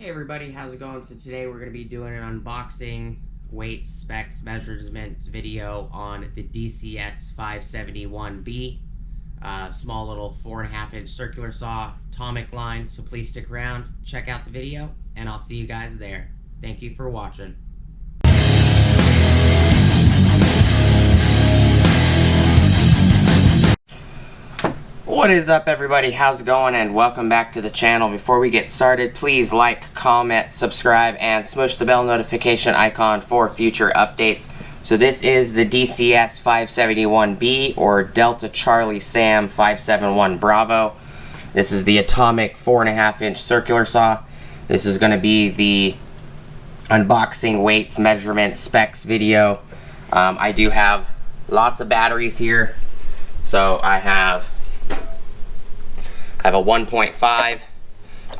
Hey everybody, how's it going? So today we're going to be doing an unboxing, weight, specs, measurements video on the DCS571B. Small little 4.5-inch circular saw, atomic line, so please stick around, check out the video, and I'll see you guys there. Thank you for watching. What is up everybody, how's it going, and welcome back to the channel. Before we get started, please like, comment, subscribe, and smush the bell notification icon for future updates. So this is the DCS571B, or Delta Charlie Sam 571 Bravo. This is the atomic 4.5-inch circular saw. This is going to be the unboxing, weights, measurements, specs video. I do have lots of batteries here. So I have a 1.5,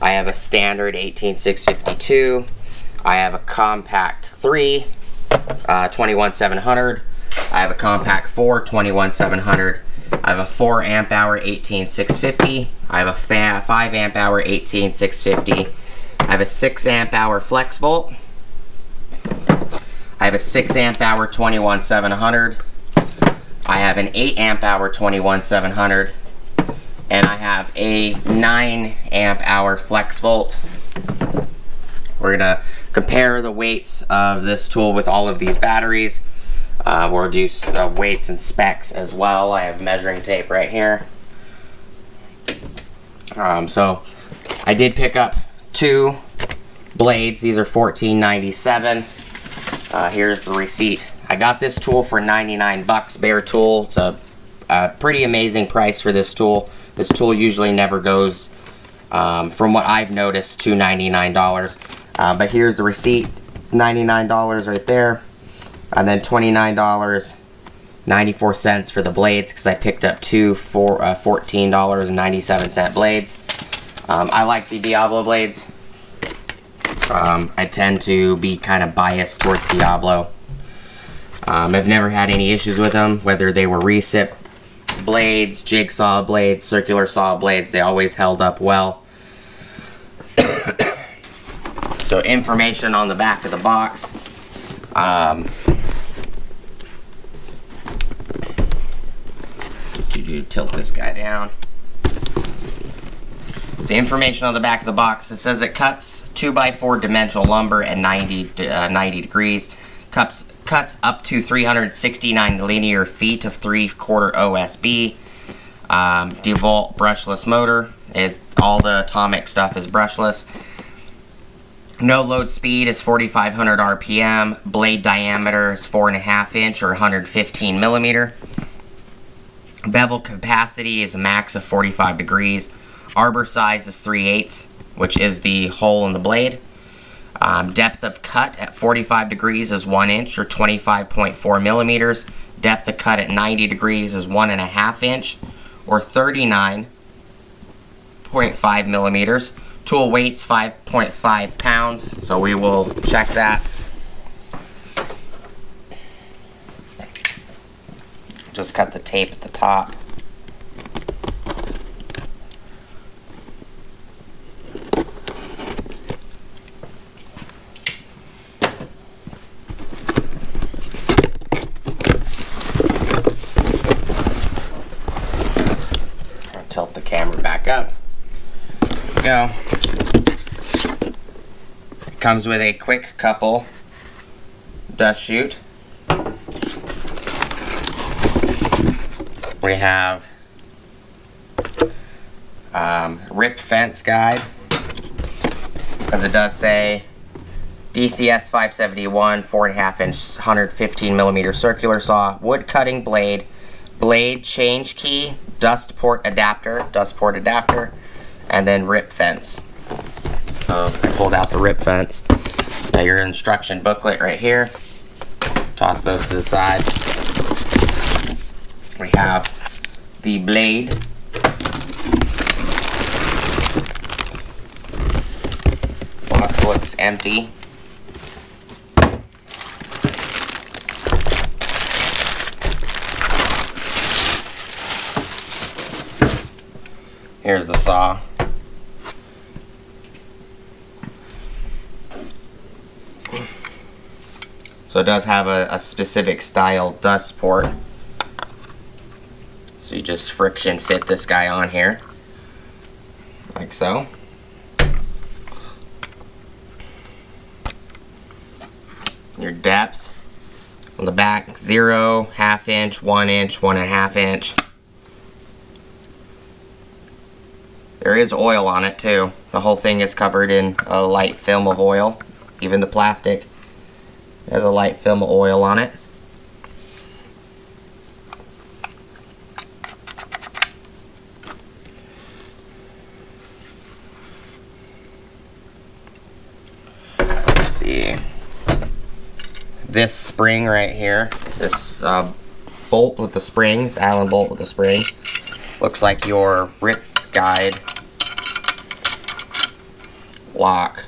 I have a standard 18652, I have a compact 3, 21700, I have a compact 4, 21700, I have a 4 amp hour 18650, I have a 5 amp hour 18650, I have a 6 amp hour flex volt, I have a 6 amp hour 21700, I have an 8 amp hour 21700, and I have a 9 amp hour flex volt. We're gonna compare the weights of this tool with all of these batteries. We'll do weights and specs as well. I have measuring tape right here. So I did pick up 2 blades. These are $14.97. Here's the receipt. I got this tool for 99 bucks, bare tool. It's a pretty amazing price for this tool. This tool usually never goes, from what I've noticed, to $99. But here's the receipt. It's $99 right there. And then $29.94 for the blades, because I picked up 2 for $14.97 blades. I like the Diablo blades. I tend to be kind of biased towards Diablo. I've never had any issues with them, whether they were recip blades, jigsaw blades, circular saw blades. They always held up well. So information on the back of the box. Tilt this guy down. The information on the back of the box, it says it cuts 2x4 dimensional lumber at 90 degrees. Cuts up to 369 linear feet of 3/4 OSB. Dewalt brushless motor. All the atomic stuff is brushless. No load speed is 4,500 RPM. Blade diameter is 4.5 inch or 115 millimeter. Bevel capacity is a max of 45 degrees. Arbor size is 3/8, which is the hole in the blade. Depth of cut at 45 degrees is 1 inch or 25.4 millimeters. Depth of cut at 90 degrees is 1.5 inch or 39.5 millimeters. Tool weight's 5.5 pounds, so we will check that. Just cut the tape at the top. Tilt the camera back up. There we go. It comes with a quick couple dust chute. We have rip fence guide, as it does say DCS571 4.5-inch 115 millimeter circular saw, wood cutting blade, blade change key, dust port adapter, and then rip fence. So I pulled out the rip fence. Now your instruction booklet right here. Toss those to the side. We have the blade. Box looks empty. Here's the saw. So it does have a specific style dust port. So you just friction fit this guy on here, like so. Your depth on the back, 0, ½ inch, 1 inch, 1.5 inch. There is oil on it too. The whole thing is covered in a light film of oil. Even the plastic has a light film of oil on it. Let's see. This spring right here, this bolt with the springs, Allen bolt with the spring, looks like your rip guide lock.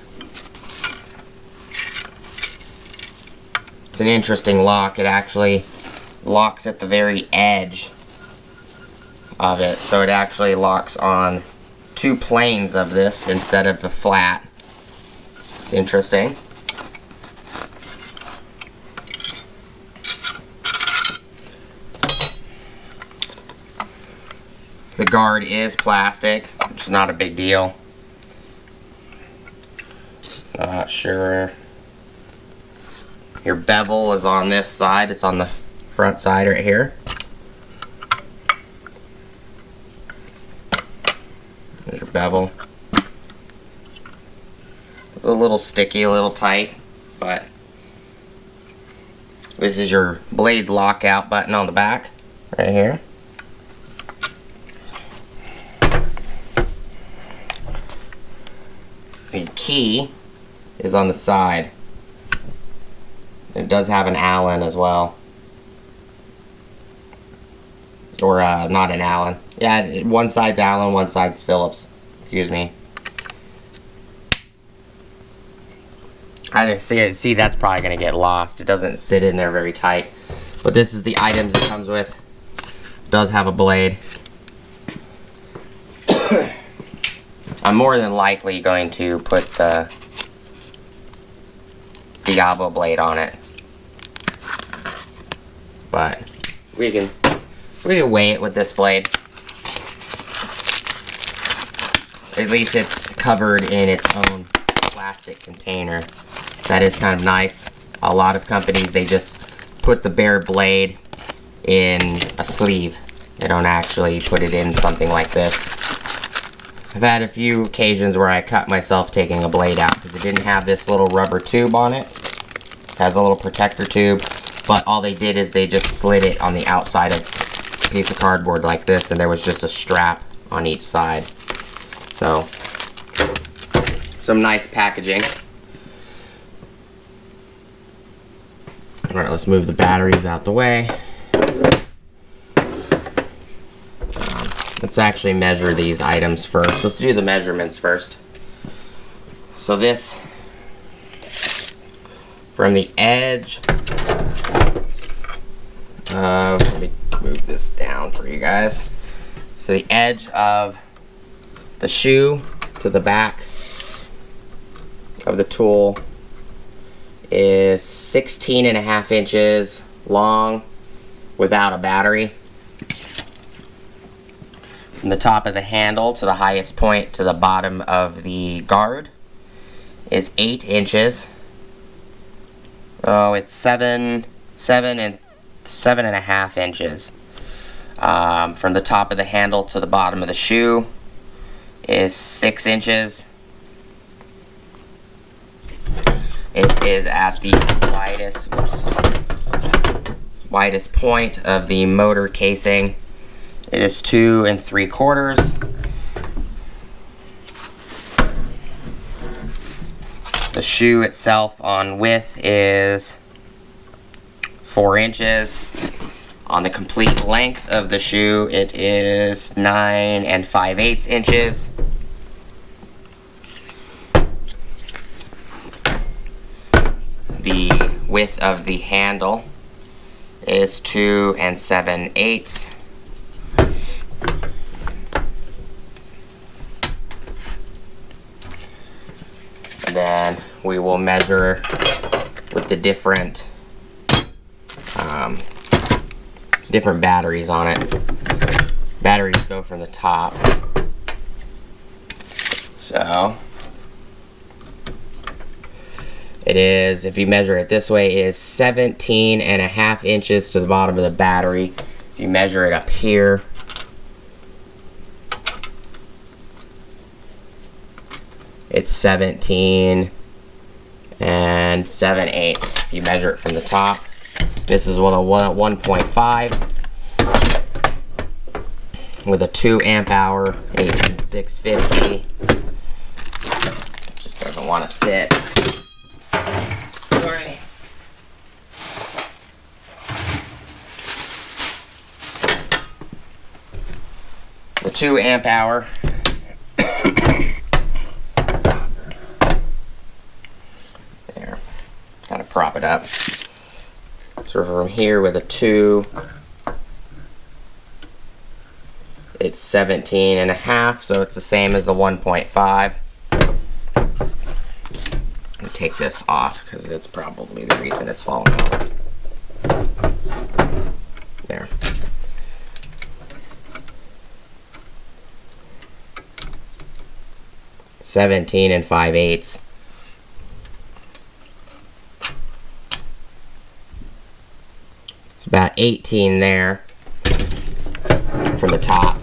It's an interesting lock. It actually locks at the very edge of it, so it actually locks on 2 planes of this instead of the flat. It's interesting. The guard is plastic, which is not a big deal. Not sure. Your bevel is on this side. It's on the front side right here. There's your bevel. It's a little sticky, a little tight, but this is your blade lockout button on the back right here. The key is on the side. It does have an Allen as well. Or not an Allen. Yeah, one side's Allen, one side's Phillips. Excuse me. I didn't see it. See, that's probably going to get lost. It doesn't sit in there very tight. But this is the items it comes with. It does have a blade. I'm more than likely going to put the Diablo blade on it, but we can weigh it with this blade. At least it's covered in its own plastic container. That is kind of nice. A lot of companies, they just put the bare blade in a sleeve. They don't actually put it in something like this. I've had a few occasions where I cut myself taking a blade out because it didn't have this little rubber tube on it. It has a little protector tube, but all they did is they just slid it on the outside of a piece of cardboard like this, and there was just a strap on each side. So, some nice packaging. Alright, let's move the batteries out the way. Let's actually measure these items first. Let's do the measurements first. So this, from the edge of, let me move this down for you guys. So the edge of the shoe to the back of the tool is 16.5 inches long without a battery. From the top of the handle to the highest point to the bottom of the guard is 8 inches. Oh, it's 7.5 inches. From the top of the handle to the bottom of the shoe is 6 inches. It is at the widest point of the motor casing. It is 2 3/4. The shoe itself on width is 4 inches. On the complete length of the shoe, it is 9 5/8 inches. The width of the handle is 2 7/8. Then we will measure with the different different batteries on it. Batteries go from the top. So it is, if you measure it this way, it is 17.5 inches to the bottom of the battery. If you measure it up here, it's 17 7/8. If you measure it from the top, this is with a 1.5 with a 2 amp hour 18650. Just doesn't want to sit. Sorry. The 2 amp hour. There. Kind of prop it up. So from here with a 2, it's 17.5, so it's the same as the 1.5. Take this off because it's probably the reason it's falling off. There. $17 5/8. It's about 18 there from the top.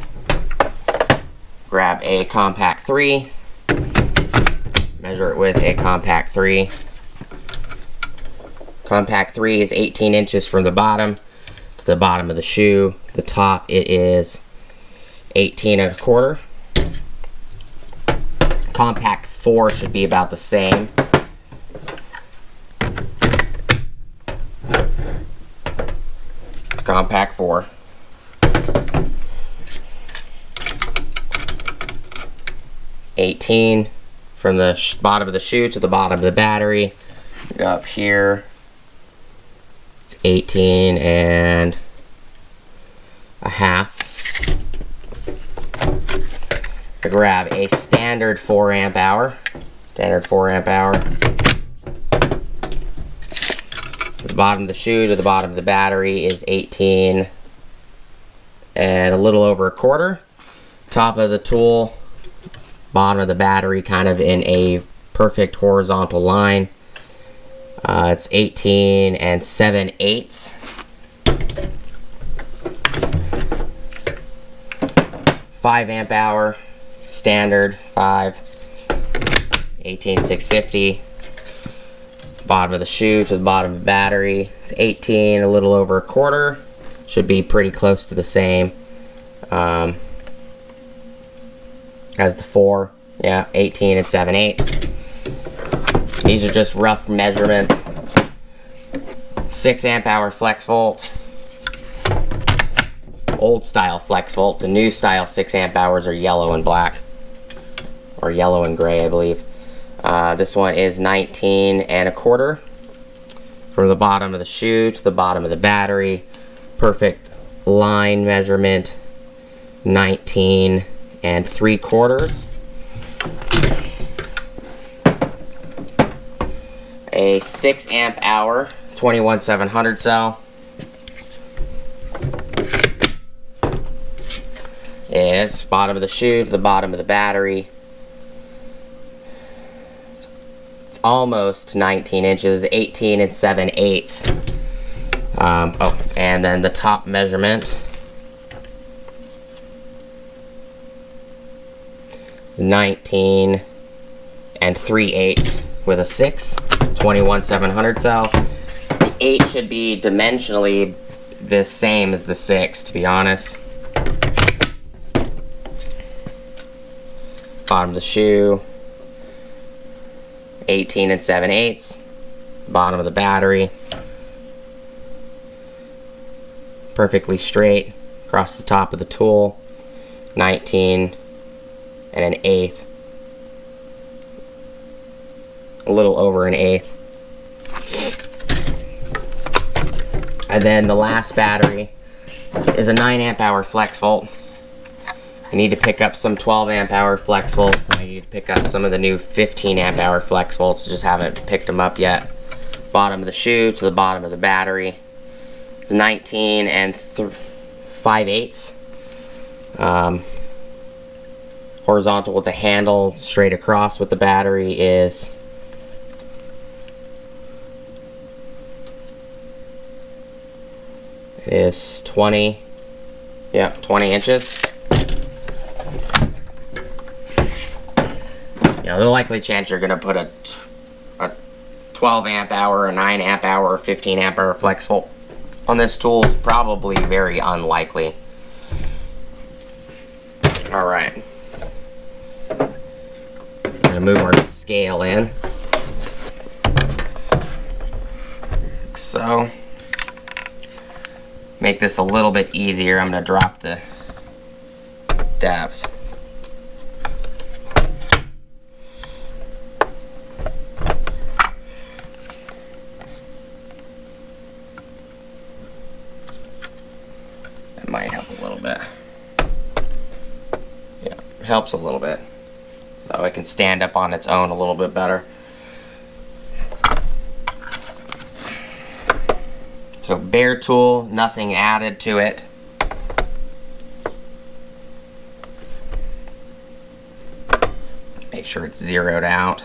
Grab a compact 3. Measure it with a compact 3. Compact 3 is 18 inches from the bottom to the bottom of the shoe. The top, it is 18.25. Compact 4 should be about the same. It's compact 4. $18 from the bottom of the shoe to the bottom of the battery. Go up here. It's 18.5. I grab a standard 4 amp hour. Standard 4 amp hour. The bottom of the shoe to the bottom of the battery is 18 and a little over a quarter. Top of the tool, bottom of the battery, kind of in a perfect horizontal line. It's 18 7/8. 5 amp hour, standard 5, 18,650. Bottom of the shoe to the bottom of the battery, it's 18, a little over a quarter. Should be pretty close to the same as the 4. Yeah, 18 7/8. These are just rough measurements. 6 amp hour flex volt. Old style flex volt. The new style 6 amp hours are yellow and black, or yellow and gray, I believe. This one is 19.25 from the bottom of the shoe to the bottom of the battery. Perfect line measurement, 19.75. A 6 amp hour 21700 cell is bottom of the shoe to the bottom of the battery. It's almost 19 inches, 18 7/8. And then the top measurement is 19 3/8 with a 6, 21700 cell. The 8 should be dimensionally the same as the 6, to be honest. Bottom of the shoe, 18 7/8. Bottom of the battery, perfectly straight across the top of the tool, 19 1/8. A little over 1/8. And then the last battery is a 9 amp hour flex volt. I need to pick up some 12 amp hour flex volts, and I need to pick up some of the new 15 amp hour flex volts. Just haven't picked them up yet. Bottom of the shoe to the bottom of the battery, 19 and 5/8. Horizontal with the handle, straight across with the battery is 20, yeah, 20 inches. You know, the likely chance you're going to put a 12 amp hour, a 9 amp hour, or 15 amp hour flex volt on this tool is probably very unlikely. Alright. I'm going to move our scale in. Like so. Make this a little bit easier. I'm going to drop the depth. Might help a little bit. Yeah, helps a little bit. So it can stand up on its own a little bit better. So bare tool, nothing added to it. Make sure it's zeroed out.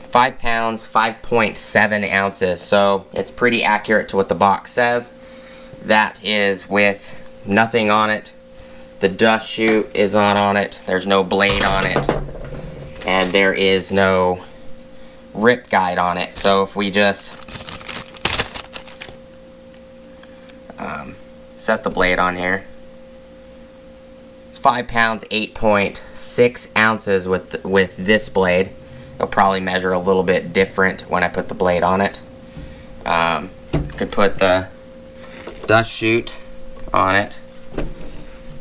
5 pounds, 5.7 ounces, so it's pretty accurate to what the box says. That is with nothing on it. The dust chute is not on it. There's no blade on it. And there is no rip guide on it. So if we just set the blade on here, it's 5 pounds, 8.6 ounces with this blade. It'll probably measure a little bit different when I put the blade on it. Could put the dust chute on it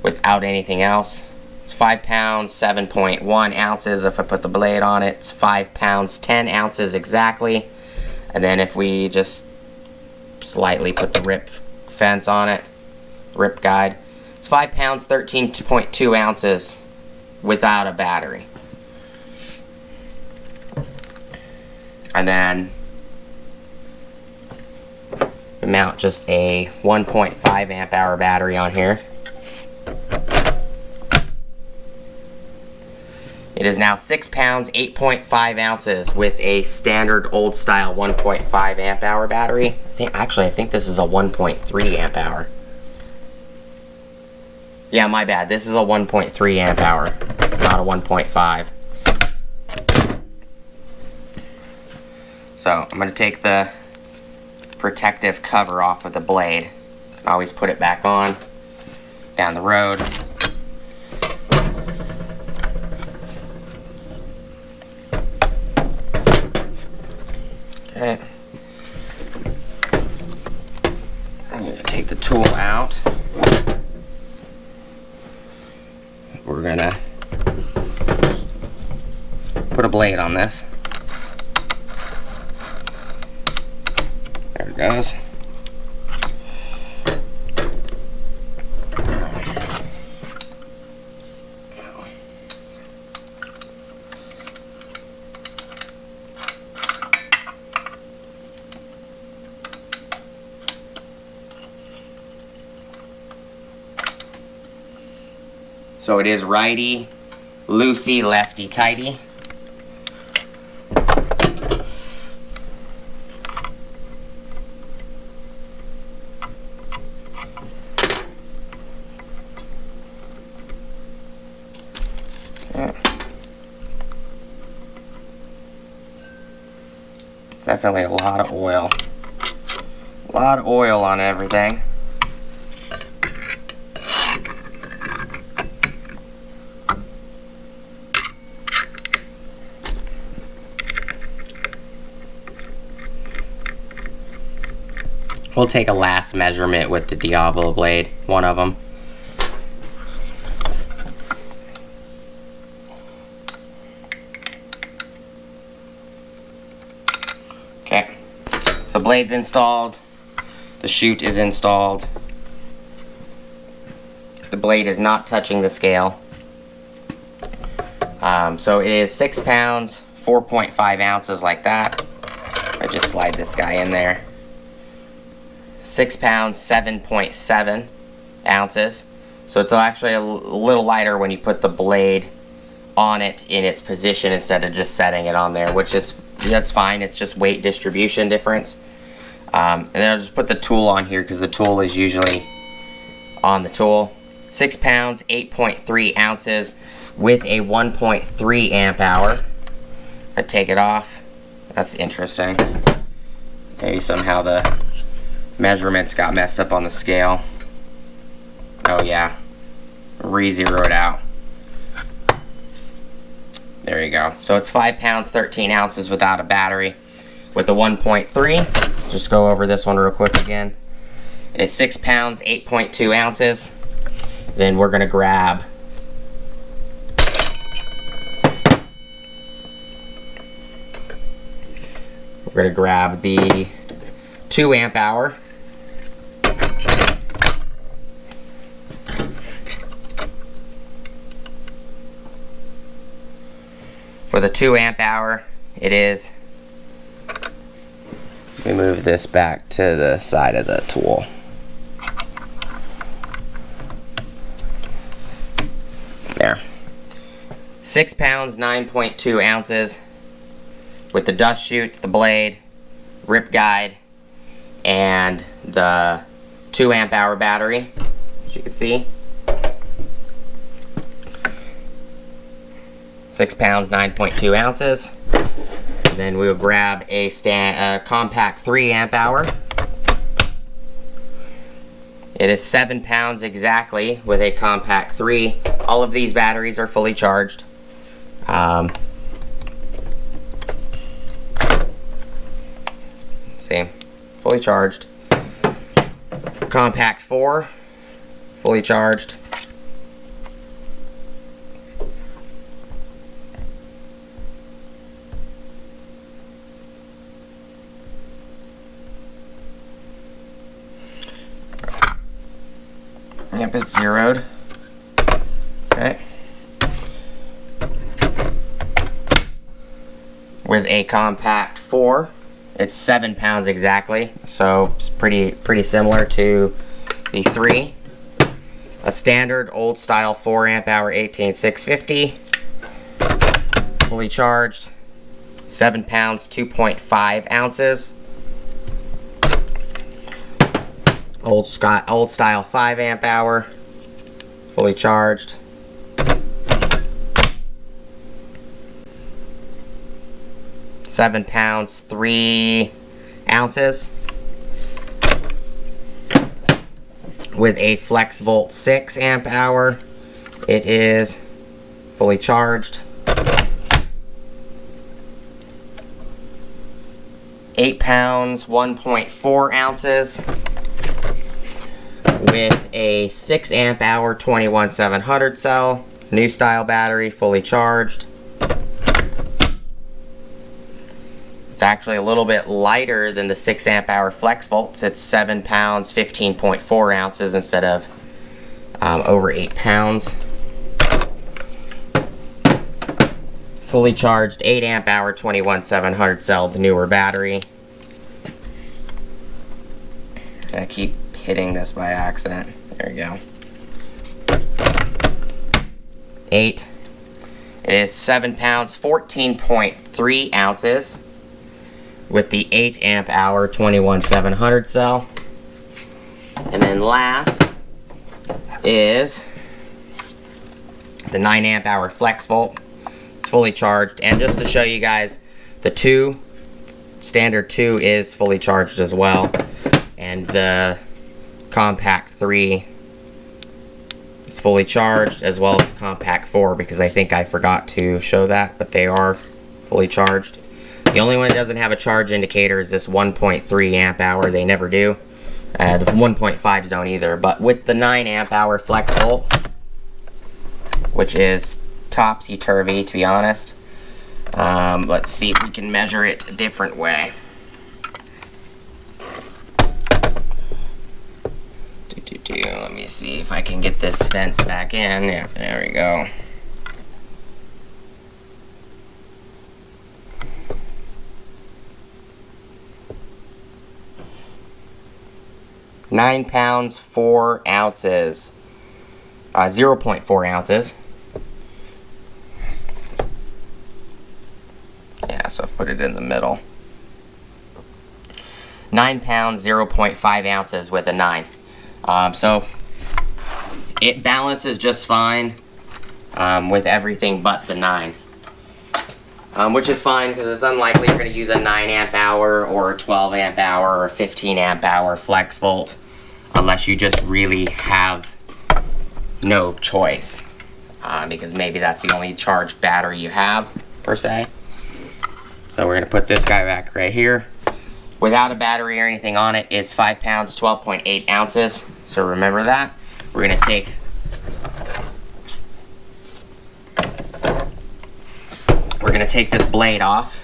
without anything else. It's 5 pounds, 7.1 ounces if I put the blade on it. It's 5 pounds, 10 ounces exactly. And then if we just slightly put the rip fence on it, rip guide, it's 5 pounds, 13.2 ounces without a battery. And then mount just a 1.5 amp hour battery on here. It is now 6 pounds, 8.5 ounces with a standard old style 1.5 amp hour battery. I think this is a 1.3 amp hour. Yeah, my bad. This is a 1.3 amp hour, not a 1.5. So I'm going to take the protective cover off of the blade. I always put it back on down the road. Okay. I'm going to take the tool out. We're going to put a blade on this. There it goes. So it is righty, loosey, lefty, tighty. It's definitely a lot of oil. A lot of oil on everything. We'll take a last measurement with the Diablo blade, one of them. Okay, so blade's installed, the chute is installed, the blade is not touching the scale. So it is 6 pounds, 4.5 ounces like that. I just slide this guy in there. 6 pounds, 7.7 ounces. So it's actually a little lighter when you put the blade on it in its position instead of just setting it on there, which is, that's fine. It's just weight distribution difference. And then I'll just put the tool on here because the tool is usually on the tool. 6 pounds, 8.3 ounces with a 1.3 amp hour. I take it off. That's interesting. Maybe somehow the measurements got messed up on the scale. Oh yeah, re-zeroed out. There you go. So it's 5 pounds, 13 ounces without a battery. With the 1.3, just go over this one real quick again. It is 6 pounds, 8.2 ounces. Then we're gonna grab the 2 amp hour. For the 2 amp hour, it is, let me move this back to the side of the tool. There. 6 pounds, 9.2 ounces with the dust chute, the blade, rip guide, and the 2 amp hour battery, as you can see. 6 pounds, 9.2 ounces. And then we'll grab a compact 3 amp hour. It is 7 pounds exactly with a compact 3. All of these batteries are fully charged. See, fully charged. Compact 4, fully charged. Yep, it's zeroed. Okay. With a compact 4, it's 7 pounds exactly, so it's pretty similar to the 3. A standard old style 4 amp hour 18650, fully charged, 7 pounds, 2.5 ounces. Old style 5 amp hour, fully charged. £7 pounds, 3 ounces. With a Flex Volt 6 amp hour, it is fully charged. 8 pounds, 1.4 ounces. With a 6 amp hour 21700 cell, new style battery, fully charged. It's actually a little bit lighter than the 6 amp hour Flex Volt. It's 7 pounds, 15.4 ounces instead of over 8 pounds. Fully charged 8 amp hour 21700 cell, the newer battery. I keep hitting this by accident. There you go. 8. It is 7 pounds, 14.3 ounces with the 8 amp hour 21700 cell. And then last is the 9 amp hour Flex Volt. It's fully charged, and just to show you guys, the standard 2 is fully charged as well, and the compact 3 is fully charged, as well as compact 4, because I think I forgot to show that, but they are fully charged. The only one that doesn't have a charge indicator is this 1.3 amp hour. They never do. The 1.5s don't either. But with the 9 amp hour Flex Volt, which is topsy-turvy, to be honest, let's see if we can measure it a different way. Let me see if I can get this fence back in. Yeah, there we go. 9 pounds, 4 ounces. 0.4 ounces. Yeah, so I've put it in the middle. 9 pounds, 0.5 ounces with a 9. So it balances just fine with everything but the 9. Which is fine because it's unlikely you're going to use a 9 amp hour or a 12 amp hour or a 15 amp hour flex volt unless you just really have no choice, because maybe that's the only charged battery you have per se. So we're going to put this guy back right here. Without a battery or anything on it is 5 pounds, 12.8 ounces. So remember that. We're going to take this blade off,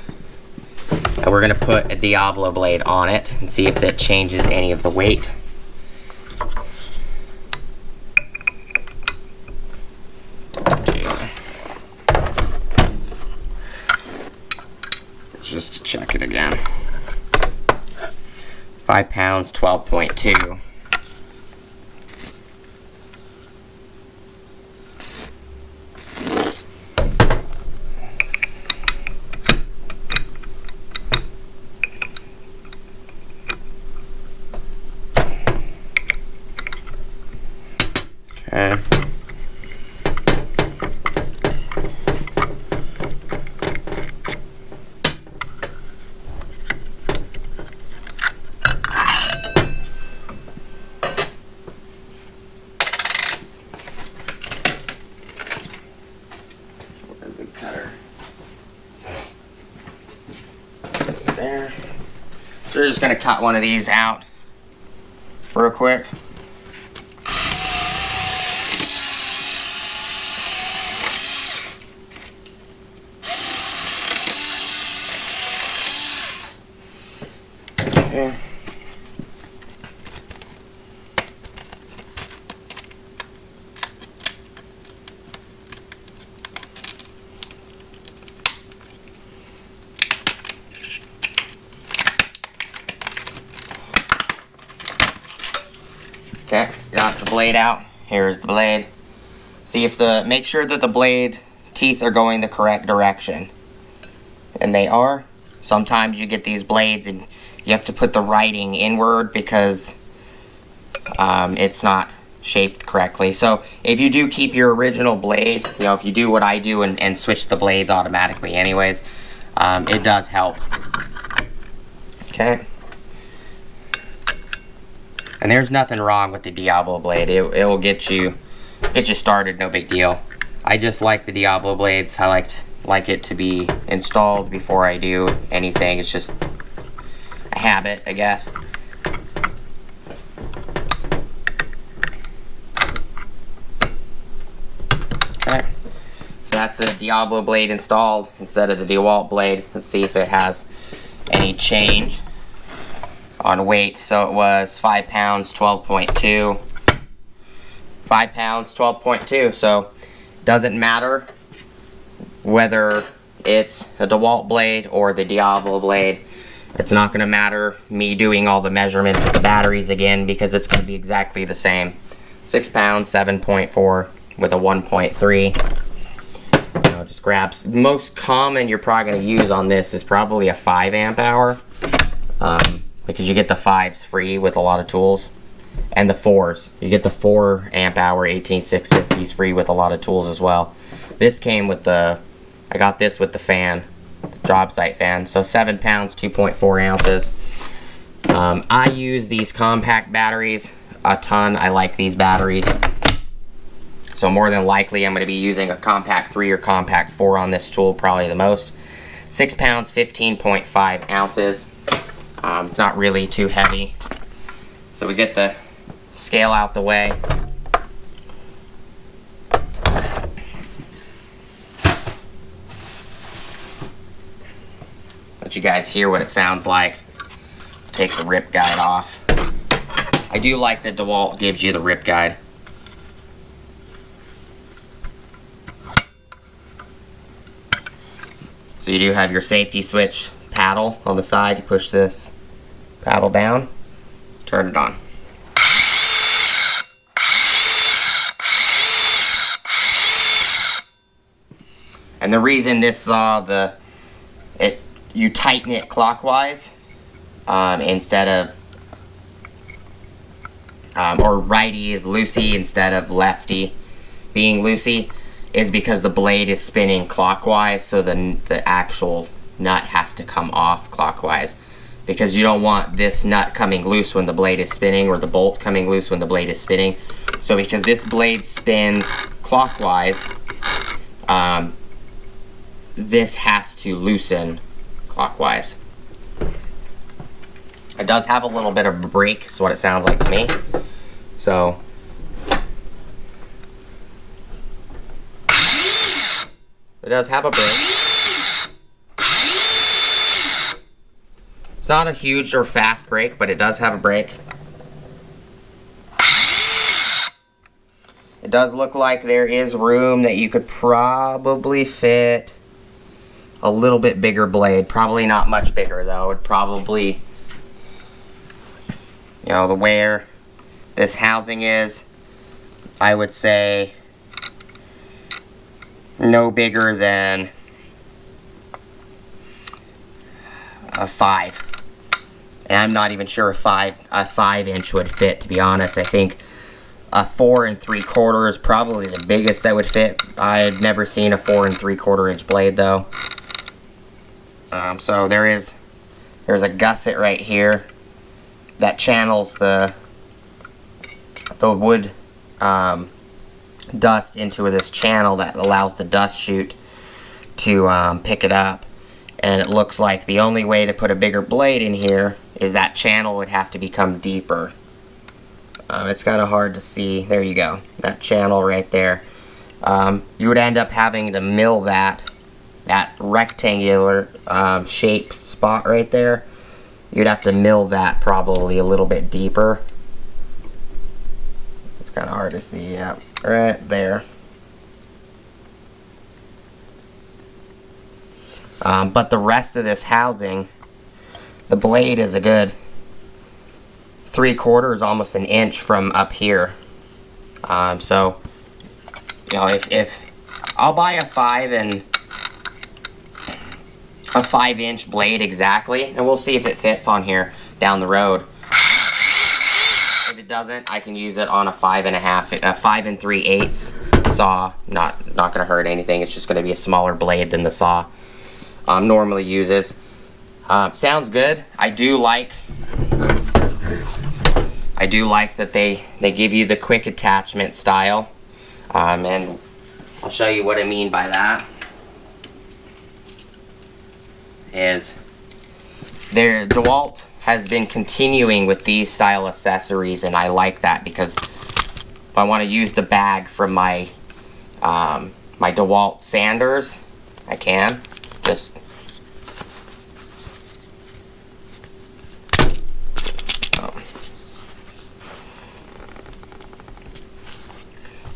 and we're going to put a Diablo blade on it and see if that changes any of the weight. Just to check it again. 5 pounds, 12.2. Okay. Where's the cutter? There. So we're just going to cut one of these out real quick. Okay. Okay, got the blade out. Here's the blade. See if make sure that the blade teeth are going the correct direction. And they are. Sometimes you get these blades and you have to put the writing inward because it's not shaped correctly. So if you do keep your original blade, you know, if you do what I do and switch the blades automatically anyways, it does help. Okay. And there's nothing wrong with the Diablo blade. It will get you started, no big deal. I just like the Diablo blades. I like it to be installed before I do anything. It's just a habit, I guess. Okay, so that's a Diablo blade installed instead of the Dewalt blade. Let's see if it has any change on weight. So it was 5 pounds, 12.2. 5 pounds, 12.2. So doesn't matter whether it's a Dewalt blade or the Diablo blade. It's not going to matter me doing all the measurements with the batteries again because it's going to be exactly the same. 6 pounds, 7.4 with a 1.3. You know, just grabs. The most common you're probably going to use on this is probably a 5 amp hour. Because you get the 5s free with a lot of tools. And the 4s. You get the 4 amp hour 18650s free with a lot of tools as well. This came with I got this with the fan. Job site fan. So 7 pounds, 2.4 ounces. I use these compact batteries a ton. I like these batteries. So more than likely I'm going to be using a compact 3 or compact 4 on this tool, probably the most. 6 pounds, 15.5 ounces. It's not really too heavy. So we get the scale out the way. Let you guys hear what it sounds like. Take the rip guide off. I do like that DeWalt gives you the rip guide. So you do have your safety switch paddle on the side. You push this paddle down, turn it on. And the reason this saw, you tighten it clockwise instead of, or righty is loosey instead of lefty being loosey, is because the blade is spinning clockwise, so the actual nut has to come off clockwise. Because you don't want this nut coming loose when the blade is spinning, or the bolt coming loose when the blade is spinning. So because this blade spins clockwise, this has to loosen clockwise. It does have a little bit of a break, is what it sounds like to me. So it does have a break. It's not a huge or fast break, but it does have a break. It does look like there is room that you could probably fit a little bit bigger blade. Probably not much bigger though. It'd probably, you know, the where this housing is, I would say no bigger than a 5. And I'm not even sure a 5-inch would fit, to be honest. I think a 4 3/4 is probably the biggest that would fit. I've never seen a 4 3/4 inch blade though. So there's a gusset right here that channels the wood dust into this channel that allows the dust chute to pick it up. And it looks like the only way to put a bigger blade in here is that channel would have to become deeper. It's kind of hard to see. There you go. That channel right there. You would end up having to mill that rectangular shaped spot right there. You'd have to mill that probably a little bit deeper. It's kind of hard to see. Yeah, right there. But the rest of this housing, the blade is a good 3/4, almost an inch from up here. So, you know, if I'll buy a 5-inch blade exactly, and we'll see if it fits on here down the road. If it doesn't, I can use it on a 5 3/8 saw. Not gonna hurt anything. It's just gonna be a smaller blade than the saw normally uses. Sounds good. I do like that they give you the quick attachment style, and I'll show you what I mean by that. Is Dewalt has been continuing with these style accessories, and I like that because if I want to use the bag from my my Dewalt sanders, I can just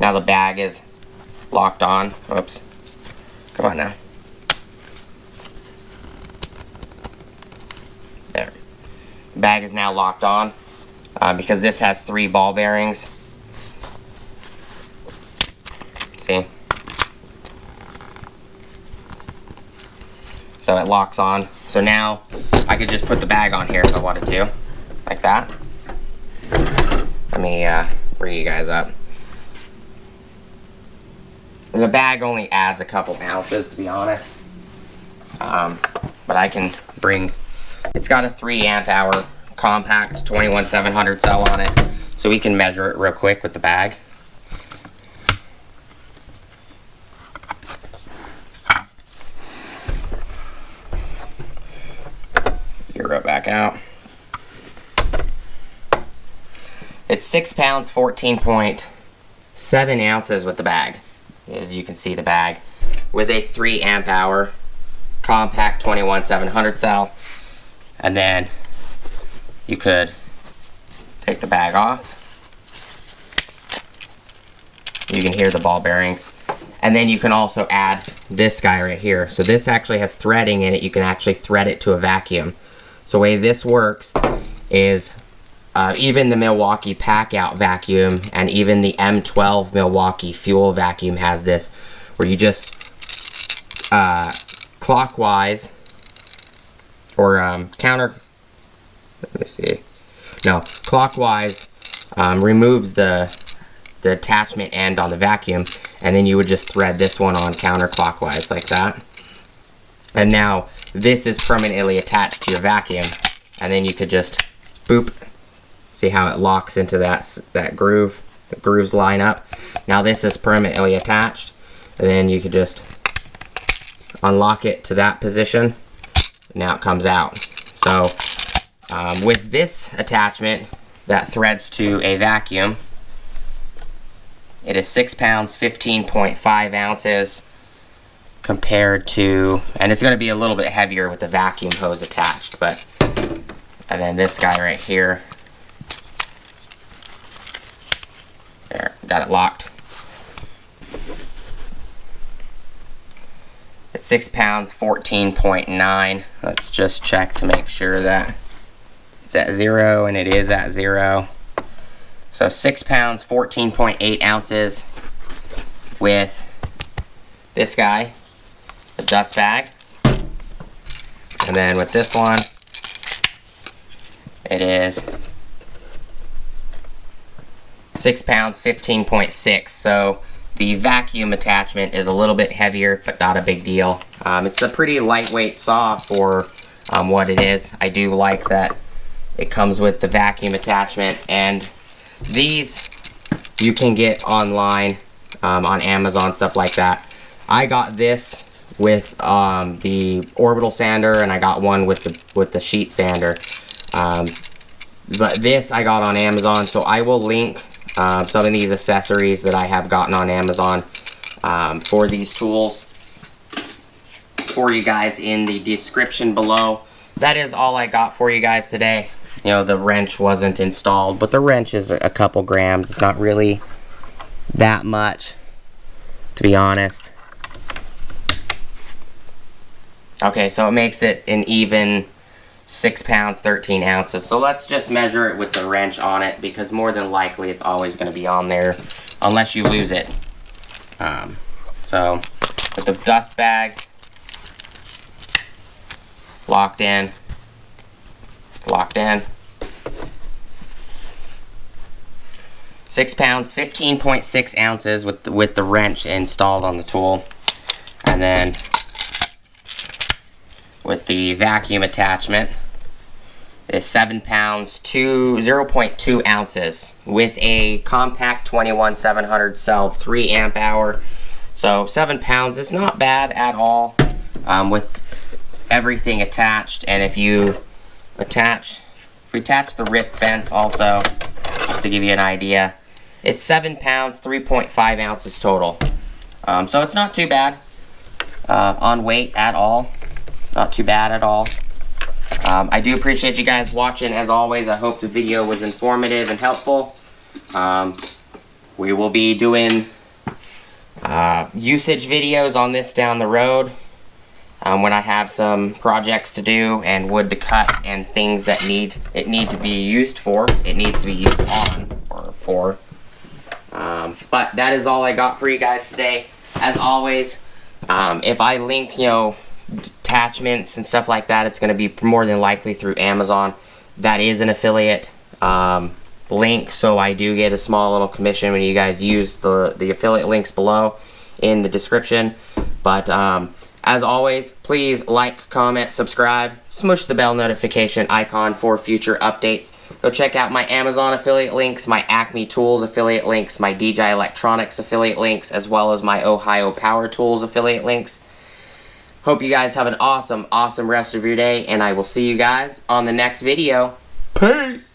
now the bag is locked on. Oops. Come on now. There. Bag is now locked on because this has 3 ball bearings. See? So it locks on. So now I could just put the bag on here if I wanted to. Like that. Let me bring you guys up. And the bag only adds a couple ounces, to be honest. But I can bring, it's got a 3 amp hour compact 21700 cell on it, so we can measure it real quick with the bag. Zero it back out. It's 6 pounds, 14.7 ounces with the bag. As you can see, the bag with a 3 amp hour compact 21700 cell. And then you could take the bag off. You can hear the ball bearings. And then you can also add this guy right here. So this actually has threading in it. You can actually thread it to a vacuum. So the way this works is even the Milwaukee pack-out vacuum and even the M12 Milwaukee fuel vacuum has this, where you just clockwise, or counter, let me see, no, clockwise removes the attachment end on the vacuum, and then you would just thread this one on counterclockwise like that. And now this is permanently attached to your vacuum, and then you could just boop. See how it locks into that groove? The grooves line up. Now this is permanently attached, and then you could just unlock it to that position. Now it comes out. So with this attachment that threads to a vacuum, it is 6 pounds, 15.5 ounces compared to, and it's going to be a little bit heavier with the vacuum hose attached, but, and then this guy right here, there, got it locked. It's 6 pounds, 14.9. Let's just check to make sure that it's at 0, and it is at 0. So 6 pounds, 14.8 ounces with this guy, the dust bag. And then with this one, it is 6 pounds, 15.6. So the vacuum attachment is a little bit heavier, but not a big deal. It's a pretty lightweight saw for what it is. I do like that it comes with the vacuum attachment, and these you can get online on Amazon, stuff like that. I got this with the orbital sander, and I got one with the sheet sander. But this I got on Amazon, so I will link some of these accessories that I have gotten on Amazon for these tools for you guys in the description below. That is all I got for you guys today. You know, the wrench wasn't installed, but the wrench is a couple grams. It's not really that much, to be honest. Okay, so it makes it an even 6 pounds, 13 ounces. So let's just measure it with the wrench on it, because more than likely it's always going to be on there unless you lose it. So with the dust bag locked in, locked in. 6 pounds, 15.6 ounces with the wrench installed on the tool. And then with the vacuum attachment, it is 7 pounds, 0.2 ounces with a compact 21700 cell, 3 amp hour. So 7 pounds is not bad at all with everything attached. And if you attach the rip fence also, just to give you an idea, it's 7 pounds, 3.5 ounces total. So it's not too bad on weight at all. Not too bad at all. I do appreciate you guys watching as always. I hope the video was informative and helpful. We will be doing usage videos on this down the road. When I have some projects to do and wood to cut and things that need to be used for, it needs to be used on or for. But that is all I got for you guys today. As always, if I link, you know, attachments and stuff like that, it's going to be more than likely through Amazon. That is an affiliate link, so I do get a small little commission when you guys use the affiliate links below in the description. But as always, please like, comment, subscribe, smush the bell notification icon for future updates. Go check out my Amazon affiliate links, my Acme Tools affiliate links, my DJI Electronics affiliate links, as well as my Ohio Power Tools affiliate links. Hope you guys have an awesome, awesome rest of your day, and I will see you guys on the next video. Peace!